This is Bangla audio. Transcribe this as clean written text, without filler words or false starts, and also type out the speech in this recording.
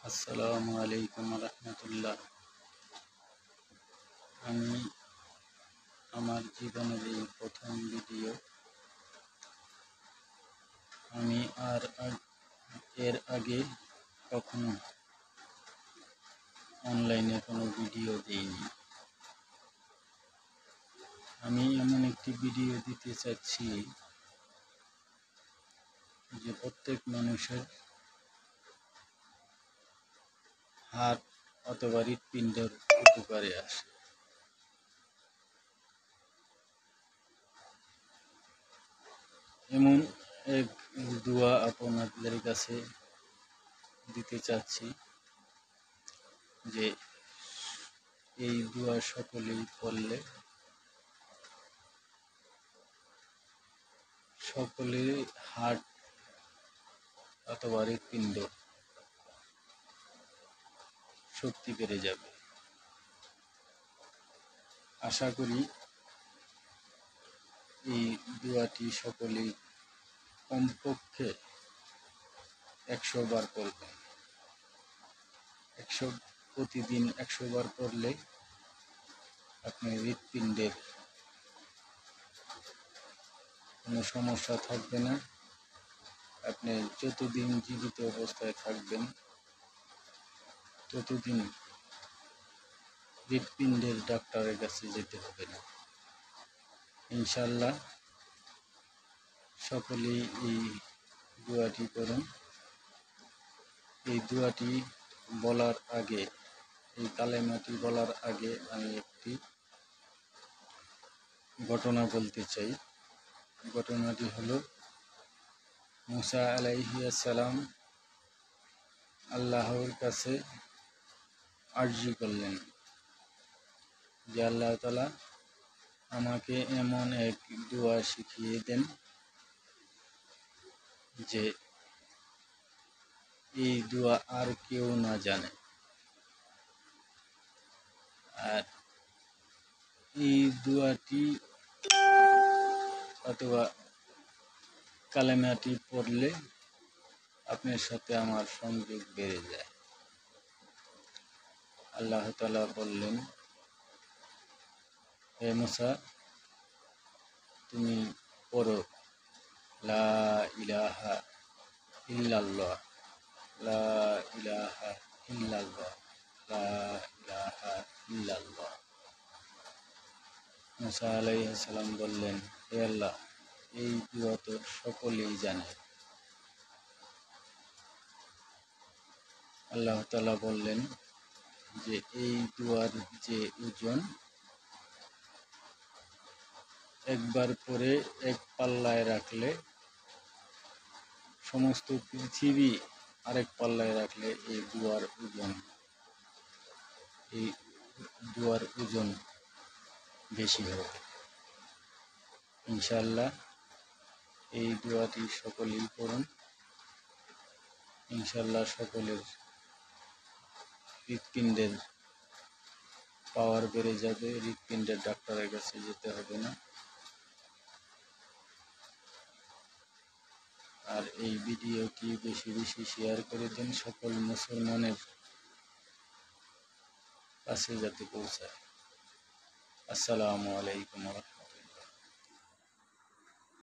আসসালামু আলাইকুম রহমতুল্লাহ। আমি আমার জীবনের এই প্রথম ভিডিও। আমি এর আগে কখনো অনলাইনে কোনো ভিডিও দিইনি। আমি এমন একটি ভিডিও দিতে চাচ্ছি যে প্রত্যেক মানুষের হার্ট অথবা হৃৎপিণ্ডের উপকারে আসে। এমন এক দোয়া আপনাদের কাছে দিতে চাচ্ছি যে এই দোয়া সকলেই পড়লে সকলের হার্ট অথবা হৃৎপিণ্ড শক্তি বেড়ে যাবে। আশা করি এই দোয়াটি সকলেই কমপক্ষে 100 বার করবেন। প্রতিদিন 100 বার করলে আপনার হৃৎপিণ্ডের কোনো সমস্যা থাকবে না। আপনি যতদিন জীবিত অবস্থায় থাকবেন ততদিন হৃৎপিণ্ডের ডাক্তারের কাছে যেতে হবে না। ইনশাআল্লাহ সকলেই এই দোয়াটি করুন। এই দোয়াটি বলার আগে, এই কালেমাটি বলার আগে আমি একটি ঘটনা বলতে চাই। ঘটনাটি হলো, মুসা আলাইহিস সালাম আল্লাহর কাছে আরজি করলেন যে আল্লাহ তাআলা আমাকে এমন এক দোয়া শিখিয়ে দেন যে এই দোয়া আর কেউ না জানে। আর এই দোয়াটি অথবা কালেমাটি পড়লে আপনার সাথে আমার সংযোগ বেড়ে যায়। আল্লাহ তাআলা বললেন, হে মুসা, তুমি পড়ো লা ইলাহা ইল্লাল্লাহ, লা ইলাহা ইল্লাল্লাহ, লা ইলাহা ইল্লাল্লাহ। মুসা আলাইহিস সালাম বললেন, হে আল্লাহ, এই দোয়া তো সকলেই জানে। আল্লাহ তাআলা বললেন যে এই দোয়ার যে ওজন, একবার পরে এক পাল্লায় রাখলে সমস্ত পৃথিবী আরেক পাল্লায় রাখলে এই দোয়ার ওজন বেশি হবে। ইনশাআল্লাহ এই দোয়াটি সকলেই পড়ুন। ইনশাআল্লাহ সকলের হৃৎপিণ্ডের পাওয়ার বেড়ে যাবে। হৃৎপিণ্ডের ডাক্তারের কাছে যেতে হবে না। আর এই ভিডিওটি বেশি বেশি শেয়ার করে দিন, সকল মুসলমানের কাছে যাতে পৌঁছায়। আসসালামু আলাইকুম।